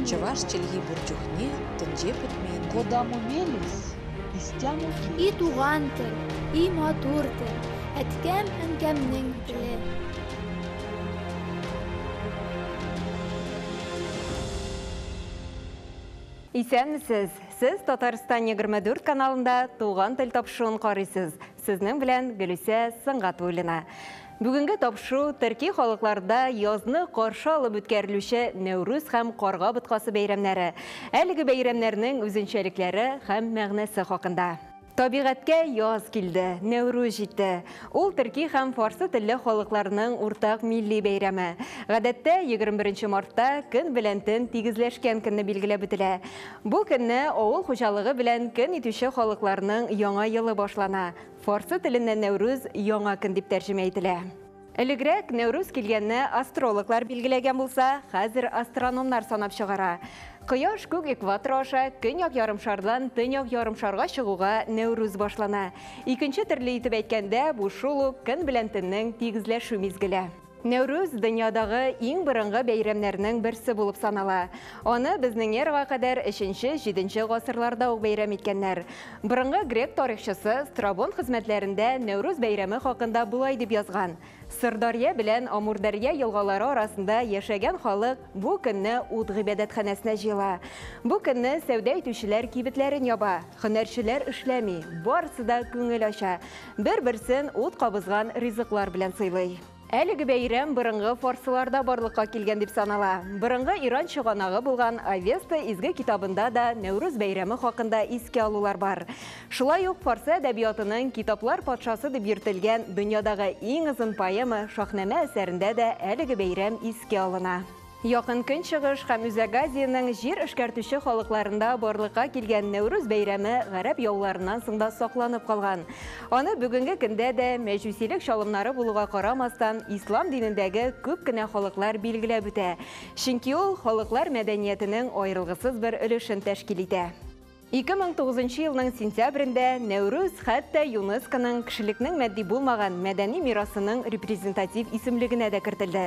Чӑваш чӗлхи бурчухне тӗнче путмен. Кодаму мелис, истяму ки. И туған тіл, и матур тіл, әткәм әнкәмнең тілі. Исәнмесез, сіз Татарстан 24 каналында туған тіл тапшыуын қарайсыз. Сезнең белән Гөлүсә Сыңгатуллина. Бүгінгі тапшу Төрки халыкларда язны каршы алып үткәрелүче Нәүрүз һәм Карга боткасы бәйрәмнәре. Әлеге бәйрәмнәрнең үзенчәлекләре һәм мәгънәсе хакында. Табигатькә яз килде, Нәүрүз җитте. Ул төрки һәм фарсы телле халыкларның уртак милли бәйрәме. Гадәттә 21 мартта көн белән төн тигезләшкән көнне билгеләп үтелә. Бу көнне авыл хуҗалыгы белән көн итүче халыкларның яңа елы башлана. Фарсы теленнән Нәүрүз яңа көн дип тәрҗемә ителә. Элегрәк Нәүрүз килгәнне астрологлар билгеләгән булса, хәзер астрономнар санап чыгара. Кояш күк экватор аша көньяк ярымшардан төньяк ярымшарга чыгуга Нәүрүз башлана. Икенче төрле итеп әйткәндә, бу шул ук көн белән төннең тигезләшү мизгеле. Нәүрүз дөньядагы иң борынгы бәйрәмнәрнең берсе булып санала. Аны безнең эрага кадәр 3-7 гасырларда ук бәйрәм иткәннәр. Борынгы грек тарихчысы Страбон хезмәтләрендә Нәүрүз бәйрәме хакында булай дип язган. Сырдарья белән Амурдарья елгалары арасында яшәгән халык бу көнне ут гыйбадәтханәсенә җыела. Бу көнне сәүдә итүчеләр кибетләрен яба, һөнәрчеләр эшләми, барысы да күңел ача. Бер-берсен ут кабызган ризыклар белән сыйлый. Әлеге бәйрәм борынгы фарсыларда барлыкка килгән дип санала. Борынгы Иран чыганагы булган Авеста изге китабында да Нәүрүз бәйрәме хакында искә алулар бар. Шулай ук фарсы әдәбиятының китаплар патшасы дип йөртелгән дөньядагы иң озын поэма Шаһнамә әсәрендә дә әлеге бәйрәм искә алына. Якын Көнчыгыш һәм Үзәк Азияның җир эшкәртүче халыкларында барлыкка килгән Нәүрүз бәйрәме гарәп яуларыннан соң да сакланып калган. Аны бүгенге көндә дә мәҗүсилек чалымнары булуга карамастан ислам динендәге күп кенә халыклар билгеләп үтә. Чөнки ул халыклар мәдәниятенең аерылгысыз бер өлешен тәшкил итә. 2009 елның сентябрендә Нәүрүз хәтта ЮНЕСКОның кешелекнең матди булмаган мәдәни мирасының репрезентатив исемлегенә дә кертелде.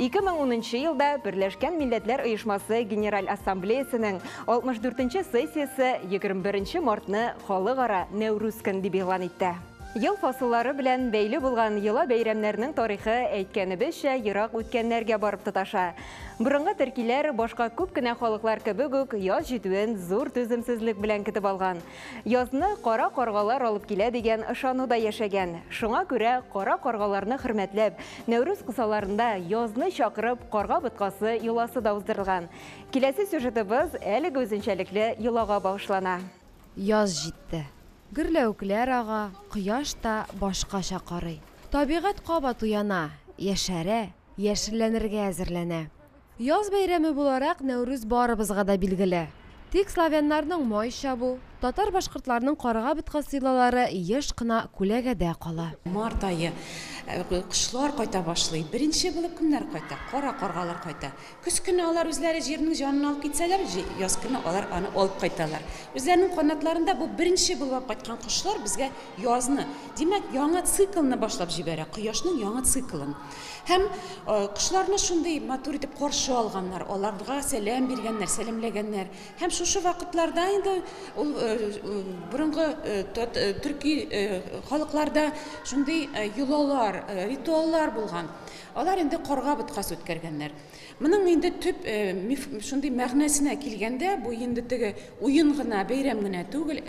2010 елда Берләшкән Милләтләр Оешмасы Генераль Ассамблеясының 64-нче сессиясе 21 мартны халыкара Нәүрүз көн дип игълан итте. Ел фасыллары белән бәйле булган йола бәйрәмнәрнең тарихы әйткәнебезчә ерак үткәннәргә барып тоташа. Борынгы төркиләр башка күп кенә халыклар кебек үк яз җитүен зур түземсезлек белән көтеп алган. Язны кара каргалар алып килә дигән ышануда яшәгән. Шуңа күрә кара каргаларны хөрмәтләп, Нәүрүз кысаларында язны чакырып карга боткасы йоласы да уздырылган. Киләсе сюжетыбыз әлеге үзенчәлекле йолага багышлана. Яз җитте. Гөрләүкләр ага, кояш та башкача карый. Табигать кабат уяна, яшәрә, яшелләнергә әзерләнә. Яз бәйрәме буларак Нәүрүз барыбызга да билгеле. Тик славяннарның май чабу, татар башкортларның карга боткасы сыйлалары еш кына күләгәдә кала. Март айы кышлар кайта башлый. Беренче булып кемнәр кайта? Кара каргалар кайта. Көз көне алар үзләре җирнең җанын алып китсәләр, яз көне алар аны алып кайталар. Үзләренең канатларында бу беренче булып кайткан кышлар безгә язны, димәк, яңа циклны башлап җибәрә, кояшның яңа циклын. Һәм кышларны шундый матур итеп каршы алганнар, аларга сәлам биргәннәр, сәламләгәннәр. Һәм шушы вакытларда инде ул борынгы төрки халыкларда шундый юлалар, ритуаллар булган. Алар инде карга боткасы үткәргәннәр. Моның инде төп шундый мәгънәсенә килгәндә, бу инде теге уен гына, бәйрәм генә түгел,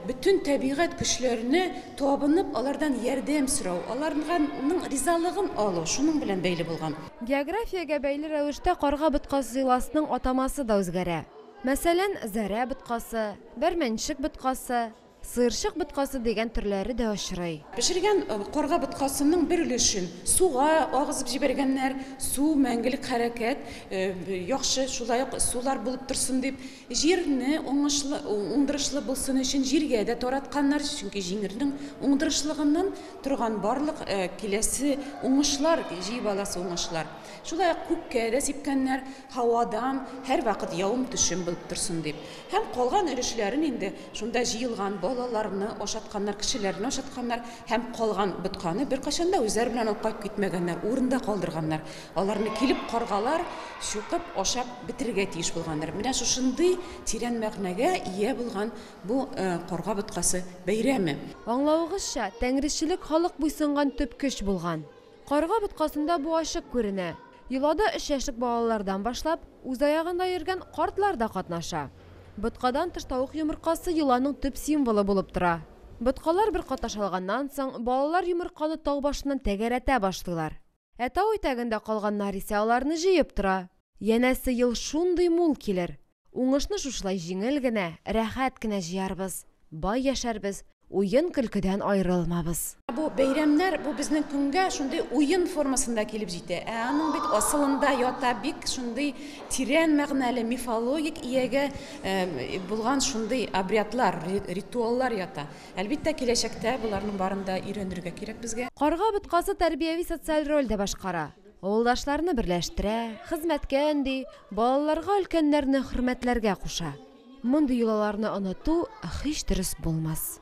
бөтен табигать көчләренә табынып, алардан ярдәм сорау, аларның ризалыгын алу, шуның белән бәйле булган. Географиягә бәйле рәвештә карга боткасы сыйласының атамасы да үзгәрә. Мәсәлән, зәрә боткасы, бәрмәнчек боткасы, сыерчык боткасы дигән төрләре дә очрый. Пешергән карга боткасының бер өлешен суга агызып җибәргәннәр, су мәңгелек хәрәкәт, яхшы шулай ук сулар булып торсын дип, җирне уңдырышлы булсын өчен җиргә дә таратканнар, чөнки җиңернең уңдырышлыгыннан торган барлык киләсе уңышлар, җыеп аласы уңышлар. Шулай ук күккә дә сипкәннәр, һавадан һәр вакыт явым төшем булып торсын дип. Һәм калган өлешләрен инде шунда җыелган балаларны ашатканнар, кешеләрне ашатканнар һәм калган ботканы бер кашанда үзләре белән алып кайтып китмәгәннәр, урында калдырганнар. Аларны килеп каргалар, шукып, ашап бетерергә тиеш булганнар. Менә шушындый тирән мәгънәгә ия булган бу карга боткасы бәйрәме. Аңлавыгызча, тәңречелек халык буйсынган төп көч булган. Карга боткасында бу ачык күренә. Йолада 3 яшьлек балалардан башлап, үз аягында йөргән картлар да катнаша. Боткадан тыш тавык йомыркасы йоланың төп символы булып тора. Боткалар бер каташ алганнан соң, балалар йомырканы тау башыннан тәгәрәтә башлыйлар. Тау итәгендә калганнар исә аларны җыеп тора. Янәсе ел шундый мул килер. Уңышны шушылай җиңел генә, рәхәт кенә җыярбыз. Бай яшәрбез, уен көлкедән аерылмабыз. Бу бәйрәмнәр бу безнең көнгә шундый уен формасында килеп җитә. Аның бит асылында ята бик шундый тирән мәгънәле мифологик иягә булган шундый обрядлар, ритуаллар ята. Әлбиттә киләчәктә буларның барында өйрәнергә кирәк безгә. Карга боткасы тәрбияви социаль рольдә башкара. Авылдашларны берләштерә, хезмәткә өнди, балаларга өлкәннәрне хөрмәтләргә куша. Мондый йолаларны оныту һич дөрес булмас.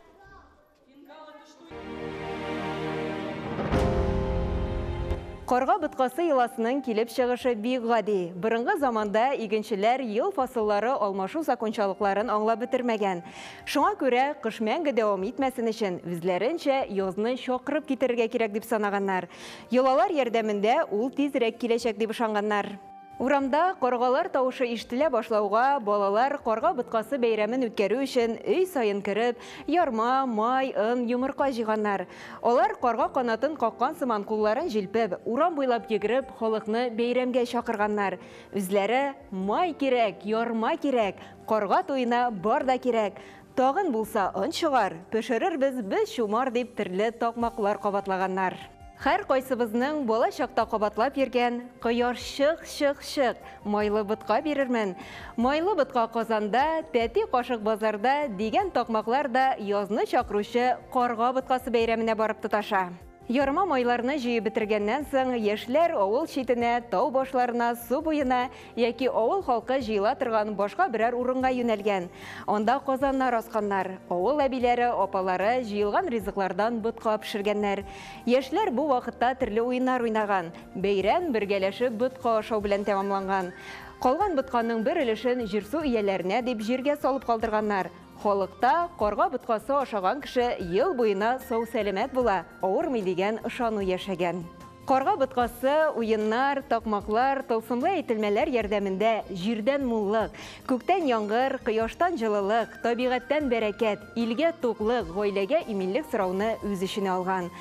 Карга боткасы йоласының килеп чыгышы бик гади. Борынгы заманда игенчеләр ел фасыллары алмашу закончалыкларын аңлап бетермәгән. Шуңа күрә кыш мәңге дәвам итмәсен өчен үзләренчә язны чакырып китәргә кирәк дип санаганнар. Йолалар ярдәмендә ул тизрәк киләчәк дип ышанганнар. Урамда каргалар тавышы ишетелә башлауга, балалар карга боткасы бәйрәмен үткәрү өчен өй сайын кереп, ярма, май, ын, йомырка җыйганнар. Алар карга канатын каккан сыман кулларын җилпеп, урам буйлап йөгереп, халыкны бәйрәмгә чакырганнар. Үзләре май кирәк, ярма кирәк, карга туена бар да кирәк. Тагын булса ын чыгар, пешерербез без чумар дип төрле такмаклар кабатлаганнар. Һәр кайсыбызның бала чакта кабатлап йөргән "Кояш чык, майлы ботка бирермен, майлы ботка казанда, тәти кашык базарда" дигән такмаклар да язны чакыручы карга боткасы бәйрәменә барып тоташа. Ярма майларны җыеп бетергәннән соң, яшьләр авыл читенә, тау башларына, су буена яки авыл халкы җыела торган башка берәр урынга юнәлгән. Анда казаннар асканнар. Авыл әбиләре, апалары җыелган ризыклардан ботка пешергәннәр. Яшьләр бу вакытта төрле уеннар уйнаган. Бәйрәм бергәләшеп ботка ашау белән тәмамланган. Калган ботканың бер өлешен җирсу ияләренә дип җиргә салып калдырганнар. Халыкта карга боткасы ашаган кеше ел буена сау сәламәт була, авырмый дигән ышану яшәгән. Карга боткасы, уеннар, такмаклар, тылсымлы әйтелмәләр ярдәмендә җирдән муллык, күктән яңгыр, кояштан җылылык, табигатьтән бәрәкәт, илгә туклык, гаиләгә иминлек сорауны үз эченә алган.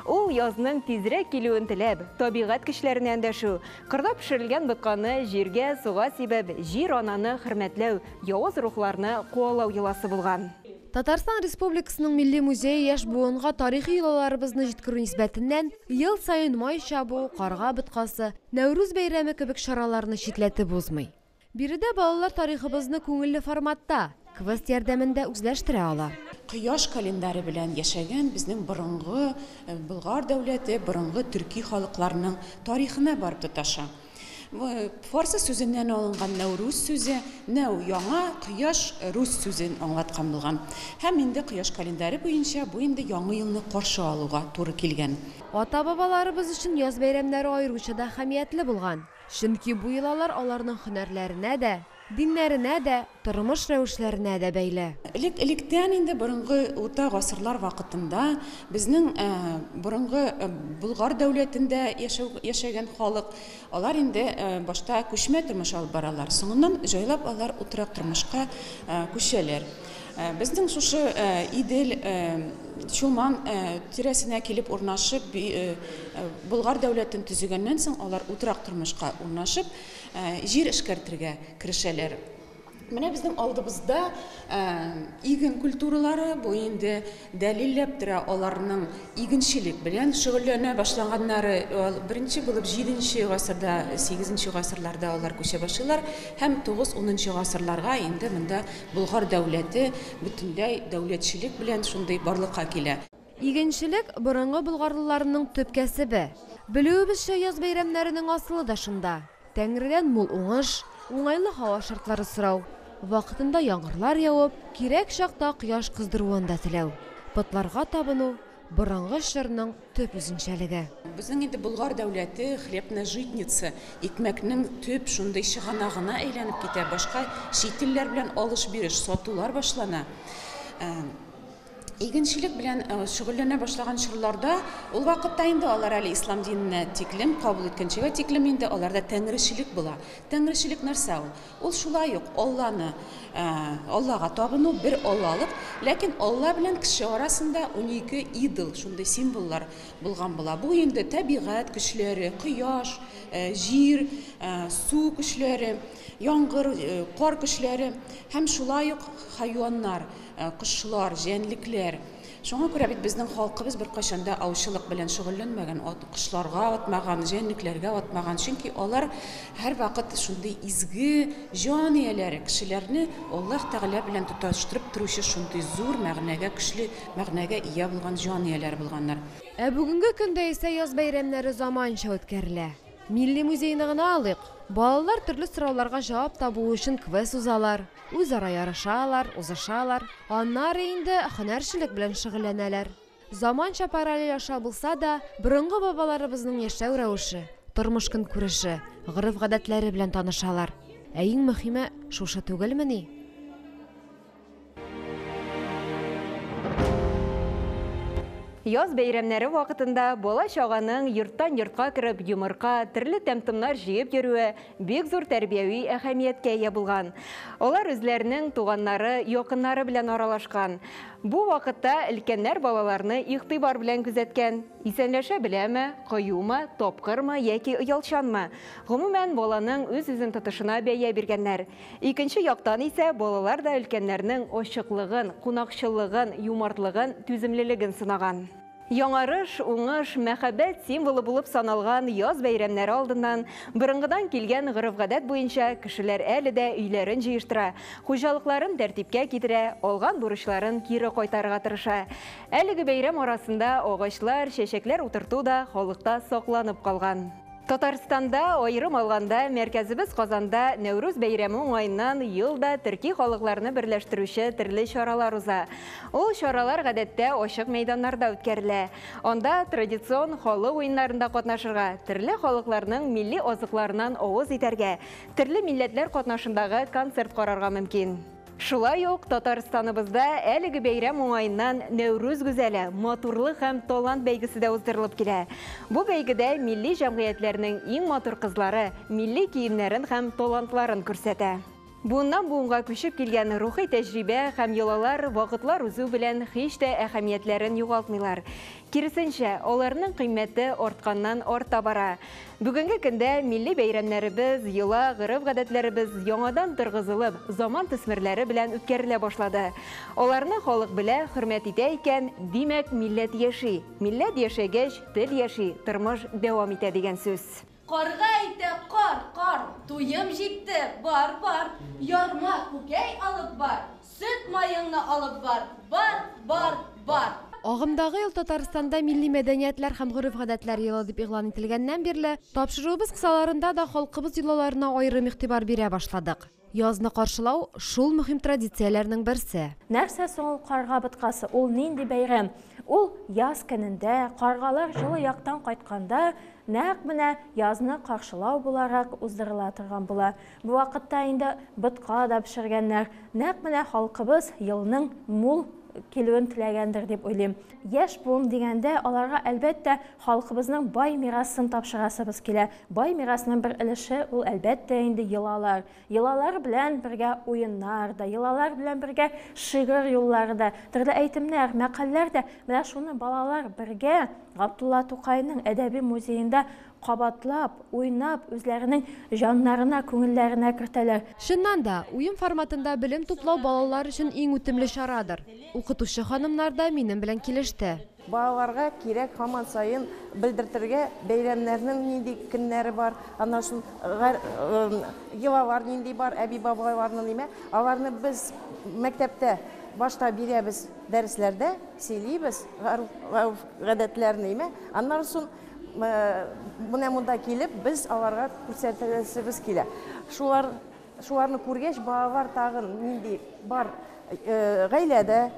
Ул язның тизрәк килүен теләп, табигать көчләренә эндәшү, кырда пешерелгән ботканы җиргә, суга сибеп, җир ананы хөрмәтләү, явыз рухларны куалау йоласы булган. Татарстан Республикасының Милли музее яшь буынга тарихи йолаларыбызны җиткерү нисбәтеннән ел сайын май чабу, карга боткасы, Нәүрүз бәйрәме кебек чараларны читләтеп узмый. Биредә балалар тарихыбызны күңелле форматта, квест ярдәмендә үзләштерә ала. Кояш календаре белән яшәгән безнең борынгы Болгар дәүләте, борынгы төрки халыкларының тарихына барып тоташа. Фарсы сүзеннән алынган Нәүрүз сүзе, нәү яңа, кояш рус сүзен аңлаткан булган. Һәм инде кояш календаре буенча бу инде яңа елны каршы алуга туры килгән. Ата-бабаларыбыз өчен яз бәйрәмнәре аеруча да әһәмиятле булган. Чөнки бу йолалар аларның һөнәрләренә дә, диннәренә дә, тормыш рәвешләренә дә бәйле. Электән инде борынгы урта гасырлар вакытында безнең борынгы Болгар дәүләтендә яшәгән халык, алар инде башта күчмә тормыш алып баралар. Соңыннан җайлап алар утырак тормышка күчәләр. Безнең шушы Идел, Чулман тирәсенә килеп урнашып, Болгар дәүләтен төзегәннән соң алар утырак тормышка урнашып, җир эшкәртергә керешәләр. Менә безнең алдыбызда иген культуралары бу инде дәлилләп тора, аларның игенчелек белән шөгыльләнә башлаганнары беренче булып 7нче гасырда, 8нче гасырларда алар күчә башлыйлар һәм 9-10нчы гасырларга инде монда Болгар дәүләте бөтенләй дәүләтчелек белән шундый барлыкка килә. Игенчелек борынгы болгарлыларның төп кәсебе. Белүебезчә, яз бәйрәмнәренең асылы да шунда. Тәңредән мул уңыш, уңайлы һава шартлары сорау. вакытында яңгырлар явып, кирәк чакта кояш кыздыруын да теләү. Потларга табыну борынгы чорның төп үзенчәлеге. Безнең инде Болгар дәүләте хлебная житница, икмәкнең төп шундый чыганагына әйләнеп китә. Башка чит илләр белән алыш-биреш, сатулар башлана. Игенчелек белән шөгыльләнә башлаган чорларда, ул вакытта инде алар әле ислам диненә тиклем кабул иткәнчегә тиклем инде аларда тәңречелек була. Тәңречелек нәрсә ул? Ул шулай ук Аллага табыну, бер Аллалык, ләкин Алла белән кеше арасында 12 идол, шундый символлар булган була. Бу инде табигать көчләре, кояш, җир, су көчләре, яңгыр, кар көчләре һәм шулай ук хайваннар, кошлар, җәнлекләр. Шуңа күрә бит безнең халкыбыз бер кайчанда аучылык белән шөгыльләнмәгән, кошларга атмаган, җәнлекләргә атмаган, чөнки алар һәр вакыт шундый изге җан ияләре, кешеләрне Аллаһ Тәгалә белән тоташтырып торучы шундый зур мәгънәгә, көчле мәгънәгә ия булган җан ияләре булганнар. Бүгенге көндә исә яз бәйрәмнәре заманча үткәрелә. Милли музейны гына алыйк. Балалар төрле сорауларга җавап табу өчен квест узалар, үзара ярышалар, узышалар. Аннары инде һөнәрчелек белән шөгыльләнәләр. Заманча параллель аша булса да, борынгы бабаларыбызның яшәү рәвеше, тормыш-көнкүреше, гырыф-гадәтләре белән танышалар. Иң мөһиме шушы түгелмени? Яз бәйрәмнәре вакытында бала чаганың йорттан йортка киреп йомырка, төрле тәмтымнар җыеп йөрүе бик зур тәрбияви әһәмияткә ия булган. Алар үзләренең туганнары, якыннары белән аралашкан. Бу вакытта өлкәннәр балаларны игътибар белән күзәткән. Исәнләшә беләме, кыюмы, тапкырмы яки оялчанмы? Гомумән баланың үз-үзен тотышына бәя биргәннәр. Икенче яктан исә балалар да өлкәннәрнең ачыклыгын, кунакчылыгын, юмартлыгын, түземлелеген сынаган. Яңарыш, уңыш, мәхәббәт символы булып саналган яз бәйрәмнәре алдыннан борынгыдан килгән гырыф-гадәт буенча кешеләр әле дә өйләрен җыештыра, хуҗалыкларын тәртипкә китерә, алган бурычларын кире кайтарырга тырыша. Әлеге бәйрәм арасында агачлар, чәчәкләр утырту да халыкта сакланып калган. Татарстанда айрым алганда мәркәзебез Казанда Нәүрүз бәйрәме уңайыннан елда төрки халыкларны берләштерүче төрле чаралар уза. Ул чаралар гадәттә ачык мәйданнарда үткәрелә. Анда традицион халык уеннарында катнашырга, төрле халыкларның милли азыкларынан авыз итәргә, төрле милләтләр катнашындагы концерт карарга мөмкин. Шулай ук Татарстаныбызда әлеге бәйрәм уңайыннан Нәүрүз гүзәле, матурлык һәм талант бәйгесе дә уздырылып килә. Бу бәйгедә милли җәмгыятьләрнең иң матур кызлары милли киемнәрен һәм талантларын күрсәтә. Буыннан буынга күчеп килгән рухи тәҗрибә һәм йолалар вакытлар узу белән һич тә әһәмиятләрен югалтмыйлар. Киресенчә, аларның кыйммәте артканнан арта бара. Бүгенге көндә милли бәйрәмнәребез, йола, гырыф-гадәтләребез яңадан торгызылып, заман төсмерләре белән үткәрелә башлады. Аларны халык белә, хөрмәт итә икән, димәк, милләт яши. Милләт яшәгәч, тел яши, тормыш дәвам итә дигән сүз. Карга әйтә кар, туем җитте, бар, ярма күкәй алып бар, сөт майыңны алып бар. Агымдагы ел Татарстанда милли мәдәниятләр һәм гырыф-гадәтләр елы дип игълан ителгәннән бирле, тапшыруыбыз кысаларында да халкыбыз йолаларына аерым игътибар бирә башладык. Язны каршылау шул мөһим традицияләрнең берсе. Нәрсә соң ул карга боткасы? Ул нинди бәйрәм? Ул яз көнендә, каргалар җылы яктан кайтканда, нәкъ менә язны каршылау буларак уздырыла торган була. Бу вакытта инде ботка да пешергәннәр. Нәкъ менә халкыбыз елның мул килүен теләгәндер дип уйлыйм. Яшь буын дигәндә, аларга әлбәттә халкыбызның бай мирасын тапшырасыбыз килә. Бай мирасының бер өлеше ул әлбәттә инде йолалар. Йолалар белән бергә уеннар да, йолалар белән бергә шигырь юллары да, төрле әйтемнәр, мәкаләләр дә. Менә шуны балалар бергә Габдулла Тукайның әдәби музеенда кабатлап, уйнап, үзләренең җаннарына, күңелләренә кертәләр. Шуннан да, уен форматында белем туплау балалар өчен иң үтемле чарадыр. Укытучы ханымнар да минем белән килеште. Балаларга кирәк һаман сайын белдертергә бәйрәмнәрнең нинди көннәре бар, аннан шул йолалар нинди бар, әби бабаларның нимә, аларны без мәктәптә башта бирәбез, дәресләрдә сөйлибез, гадәтләрне нимә, аннан соң менә монда килеп, без аларга күрсәтәбез килә. Шулар шуларны күргәч, балалар тагын нинди бар гаиләдә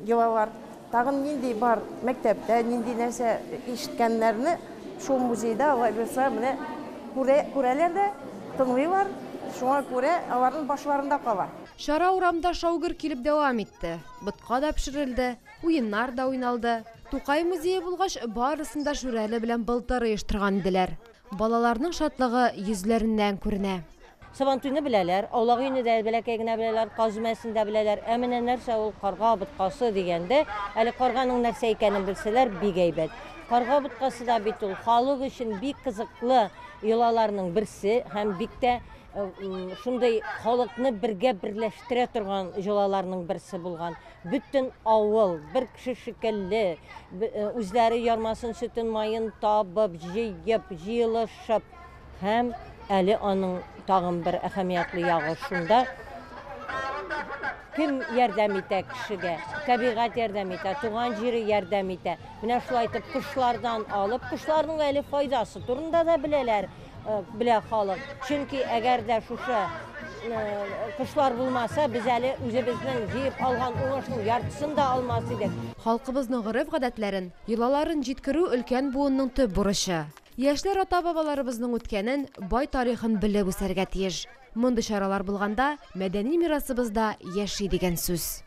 йолалар, тагын нинди бар мәктәптә, нинди нәрсә ишеткәннәрне шул музейда алай булса менә күрәләр дә, тыңлыйлар, шуңа күрә аларның башларында кала. Шара урамда шаугыр килеп дәвам итте. Ботка да пешерелде, уеннар да уйналды. Тукай музее булгач, барысында Шүрәле белән былтыр оештырган иделәр. Балаларның шатлыгы йөзләреннән күренә. Сабантуйны беләләр, аулак өйне дә бәләкәй генә беләләр, казмәсен дә беләләр. Ә менә нәрсә ул карга боткасы дигәндә, әле карганың нәрсә икәнен белсәләр, бик әйбәт. Карга боткасы да бит ул халык өчен бик кызыклы йолаларның берсе һәм бик тә шундай халыкны бергә берләштерә торган йолаларның берсе булган. Бүтән авыл, бер кеше шикелле, үзләре ярмасын, сөтен, майын табып, җыеп, җыелышып һәм әле аның тагын бер әһәмиятле ягы шунда. Кем ярдәм итә кешегә? Табигать ярдәм итә, туган җире ярдәм итә. Менә шулай итеп кошлардан алып, кошларның әле файдасы турында да беләләр, белә халык. Чөнки әгәр дә шушы кошлар булмаса, без әле үзебезнең җыеп алган уңышның яртысын да алмас идек. Халкыбызның гореф-гадәтләрен, йолаларын җиткерү өлкән буынның төп бурычы. Яшьләр ата-бабаларыбызның үткәнен, бай тарихын белеп үсәргә тиеш. Мондый чаралар булганда, мәдәни мирасыбызда яши дигән сүз.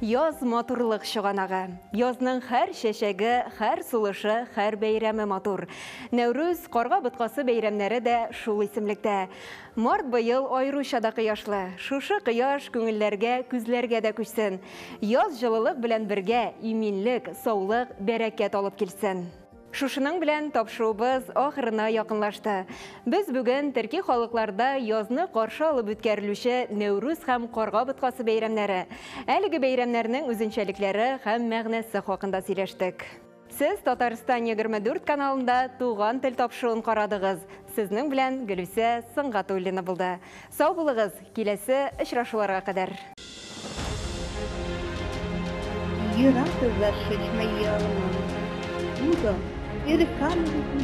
Яз матурлык чыганагы. Язның һәр чәчәге, һәр сулышы, һәр бәйрәме матур. Нәүрүз, карга боткасы бәйрәмнәре дә шул исемлектә. Март быел айруча да кыяшлы. Шушы кыяш күңелләргә, күзләргә дә күчсен. Яз җылылык белән бергә иминлек, саулык, бәрәкәт алып килсен. Шушының белән тапшырубыз ахырына якынлашты. Без бүген төрки халыкларда язны каршы алып үткәрелүче Нәүрүз һәм карга боткасы бәйрәмнәре, әлеге бәйрәмнәрнең үзенчәлекләре һәм мәгънәсе хакында сөйләштек. Сез Татарстан 24 каналында туган тел тапшыруын карадыгыз. Сезнең белән Гөлүсә Сыңгатуллина булды. Сау булыгыз, киләсе очрашуларга кадәр.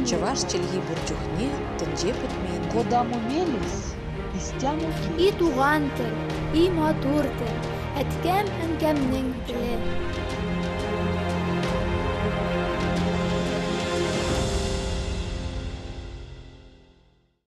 Чаваш челги бурчухне, тенже путмен. Куда мумелис, истямуки. И туган тел, и матур тел, әткәм һәм кәмнең теле.